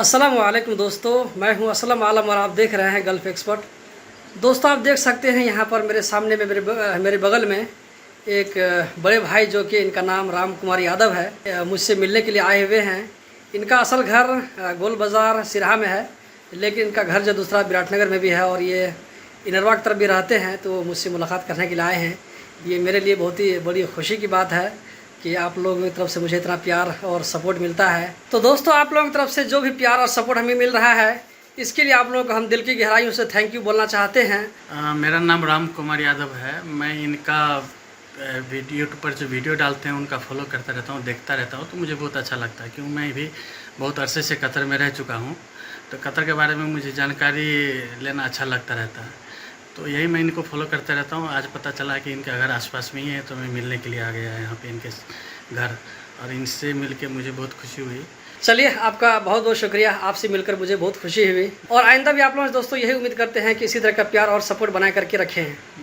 अस्सलाम वालेकुम दोस्तों, मैं हूं असलम आलम और आप देख रहे हैं गल्फ़ एक्सपर्ट। दोस्तों, आप देख सकते हैं यहाँ पर मेरे सामने में मेरे बगल में एक बड़े भाई जो कि इनका नाम राम कुमार यादव है, मुझसे मिलने के लिए आए हुए हैं। इनका असल घर गोल बाज़ार सिरहा में है, लेकिन इनका घर जो दूसरा विराटनगर में भी है और ये इनरवा की तरफ भी रहते हैं, तो मुझसे मुलाकात करने के लिए आए हैं। ये मेरे लिए बहुत ही बड़ी खुशी की बात है कि आप लोगों की तरफ से मुझे इतना प्यार और सपोर्ट मिलता है। तो दोस्तों, आप लोगों की तरफ से जो भी प्यार और सपोर्ट हमें मिल रहा है, इसके लिए आप लोगों को हम दिल की गहराइयों से थैंक यू बोलना चाहते हैं। मेरा नाम राम कुमार यादव है। मैं इनका यूट्यूब पर जो वीडियो डालते हैं उनका फॉलो करता रहता हूँ, देखता रहता हूँ, तो मुझे बहुत अच्छा लगता है क्योंकि मैं भी बहुत अरसे से कतर में रह चुका हूँ। तो कतर के बारे में मुझे जानकारी लेना अच्छा लगता रहता है, तो यही मैं इनको फॉलो करते रहता हूँ। आज पता चला कि इनका घर आसपास में ही है, तो मैं मिलने के लिए आ गया यहाँ पे इनके घर, और इनसे मिलके मुझे बहुत खुशी हुई। चलिए, आपका बहुत बहुत शुक्रिया, आपसे मिलकर मुझे बहुत खुशी हुई और आइंदा भी आप लोग दोस्तों यही उम्मीद करते हैं कि इसी तरह का प्यार और सपोर्ट बनाए करके रखें।